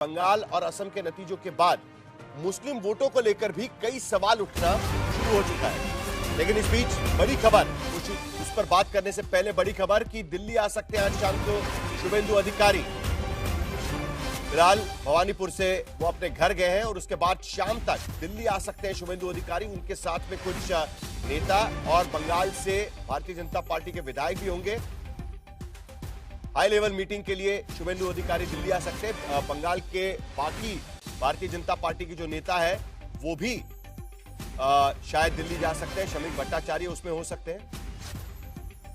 बंगाल और असम के नतीजों के बाद मुस्लिम वोटों को लेकर भी कई सवाल उठना शुरू हो चुका है। लेकिन इस बीच बड़ी खबर, उस पर बात करने से पहले बड़ी खबर कि दिल्ली आ सकते हैं आज शाम को शुभेंदु अधिकारी। फिलहाल भवानीपुर से वो अपने घर गए हैं और उसके बाद शाम तक दिल्ली आ सकते हैं शुभेंदु अधिकारी। उनके साथ में कुछ नेता और बंगाल से भारतीय जनता पार्टी के विधायक भी होंगे। हाई लेवल मीटिंग के लिए शुभेंदु अधिकारी दिल्ली आ सकते हैं। बंगाल के बाकी भारतीय जनता पार्टी की जो नेता है वो भी शायद दिल्ली जा सकते हैं। शमीक भट्टाचार्य उसमें हो सकते हैं।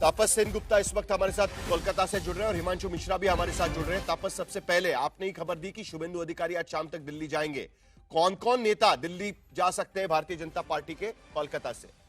तापस सेनगुप्ता इस वक्त हमारे साथ कोलकाता से जुड़ रहे हैं और हिमांशु मिश्रा भी हमारे साथ जुड़ रहे हैं। तापस, सबसे पहले आपने ही खबर दी कि शुभेंदु अधिकारी आज शाम तक दिल्ली जाएंगे। कौन कौन नेता दिल्ली जा सकते हैं भारतीय जनता पार्टी के कोलकाता से?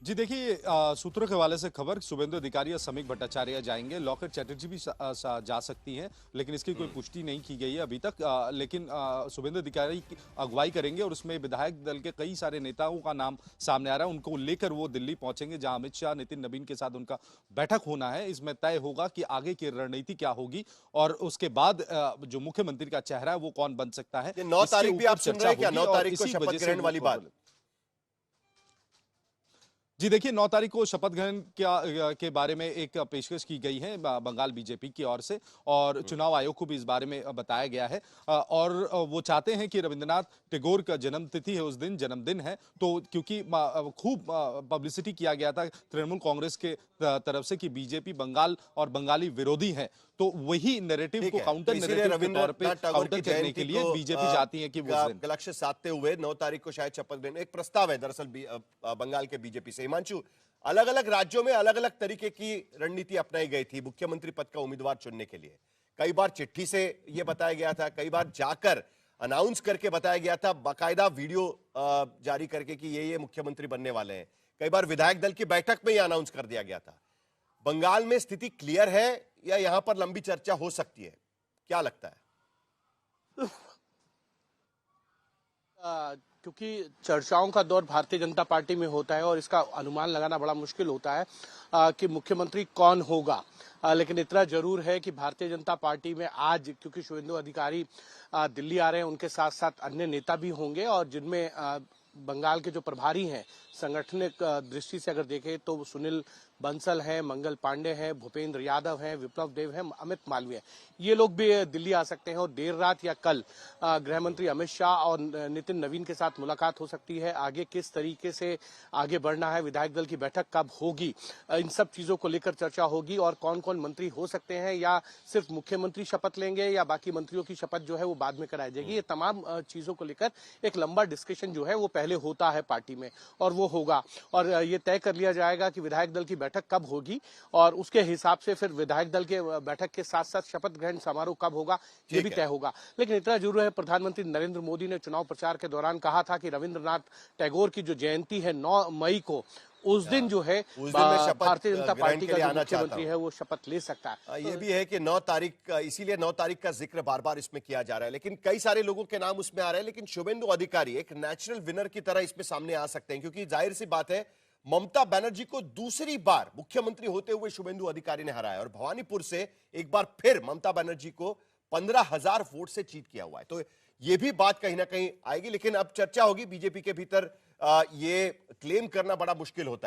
जी देखिए, सूत्रों के हवाले से खबर, शुभेंदु अधिकारी और शमीक भट्टाचार्य जाएंगे। लॉकेट चैटर्जी भी जा सकती हैं, लेकिन इसकी कोई पुष्टि नहीं की गई है अभी तक। लेकिन शुभेंदु अधिकारी अगुवाई करेंगे और उसमें विधायक दल के कई सारे नेताओं का नाम सामने आ रहा है। उनको लेकर वो दिल्ली पहुंचेंगे, जहां अमित शाह, नितिन नवीन के साथ उनका बैठक होना है। इसमें तय होगा कि आगे की रणनीति क्या होगी और उसके बाद जो मुख्यमंत्री का चेहरा है वो कौन बन सकता है। 9 तारीख भी आप सुन रहे हैं क्या? 9 तारीख को शपथ ग्रहण वाली बात। जी देखिए, 9 तारीख को शपथ ग्रहण के बारे में एक पेशकश की गई है बंगाल बीजेपी की ओर से और चुनाव आयोग को भी इस बारे में बताया गया है। और वो चाहते हैं कि रविंद्रनाथ टैगोर का जन्मतिथि है, उस दिन जन्मदिन है, तो क्योंकि खूब पब्लिसिटी किया गया था तृणमूल कांग्रेस के तरफ से कि बीजेपी बंगाल और बंगाली विरोधी है, तो वही नैरेटिव को काउंटर नैरेटिव के तौर पे काउंटर करने के लिए बीजेपी चाहती है कि वो लक्ष्य साधते हुए 9 तारीख को शायद शपथ ग्रहण एक प्रस्ताव है दरअसल बंगाल के बीजेपी से। हिमांशु, अलग अलग राज्यों में अलग अलग तरीके की रणनीति अपनाई गई थी मुख्यमंत्री पद का उम्मीदवार चुनने के लिए। कई बार चिट्ठी से यह बताया गया था, कई बार जाकर अनाउंस करके बताया गया था, बाकायदा वीडियो जारी करके कि ये मुख्यमंत्री बनने वाले हैं। कई बार विधायक दल की बैठक में ही अनाउंस कर दिया गया था। बंगाल में स्थिति क्लियर है या यहां पर लंबी चर्चा हो सकती है, क्या लगता है? क्योंकि चर्चाओं का दौर भारतीय जनता पार्टी में होता है और इसका अनुमान लगाना बड़ा मुश्किल होता है कि मुख्यमंत्री कौन होगा। लेकिन इतना जरूर है कि भारतीय जनता पार्टी में आज, क्योंकि शुभेंदु अधिकारी दिल्ली आ रहे हैं, उनके साथ साथ अन्य नेता भी होंगे और जिनमें बंगाल के जो प्रभारी हैं संगठनिक दृष्टि से अगर देखें तो सुनील बंसल हैं, मंगल पांडे हैं, भूपेंद्र यादव हैं, विप्लव देव हैं, अमित मालवीय, ये लोग भी दिल्ली आ सकते हैं। और देर रात या कल गृह मंत्री अमित शाह और नितिन नवीन के साथ मुलाकात हो सकती है। आगे किस तरीके से आगे बढ़ना है, विधायक दल की बैठक कब होगी, इन सब चीजों को लेकर चर्चा होगी। और कौन कौन मंत्री हो सकते हैं, या सिर्फ मुख्यमंत्री शपथ लेंगे या बाकी मंत्रियों की शपथ जो है वो बाद में कराई जाएगी, ये तमाम चीजों को लेकर एक लंबा डिस्कशन जो है वो पहले होता है पार्टी में और वो होगा। और ये तय कर लिया जाएगा कि विधायक दल की बैठक कब होगी और उसके हिसाब से फिर विधायक दल के बैठक के साथ साथ शपथ ग्रहण समारोह कब होगा ये भी तय होगा। लेकिन इतना जरूर है, प्रधानमंत्री नरेंद्र मोदी ने चुनाव प्रचार के दौरान कहा था कि रविंद्रनाथ टैगोर की जो जयंती है 9 मई को, उस दिन जो है भारतीय जनता पार्टी का जो मुख्यमंत्री है वो शपथ ले सकता है। ये भी है कि 9 तारीख, इसीलिए 9 तारीख का जिक्र बार बार इसमें किया जा रहा है। लेकिन कई सारे लोगों के नाम उसमें आ रहे हैं, लेकिन शुभेंदु अधिकारी एक नेचुरल विनर की तरह इसमें सामने आ सकते हैं, क्योंकि जाहिर सी बात है ममता बनर्जी को दूसरी बार मुख्यमंत्री होते हुए शुभेंदु अधिकारी ने हराया और भवानीपुर से एक बार फिर ममता बनर्जी को 15,000 वोट से चीट किया हुआ है। तो ये भी बात कहीं ना कहीं आएगी। लेकिन अब चर्चा होगी बीजेपी के भीतर, ये क्लेम करना बड़ा मुश्किल होता है।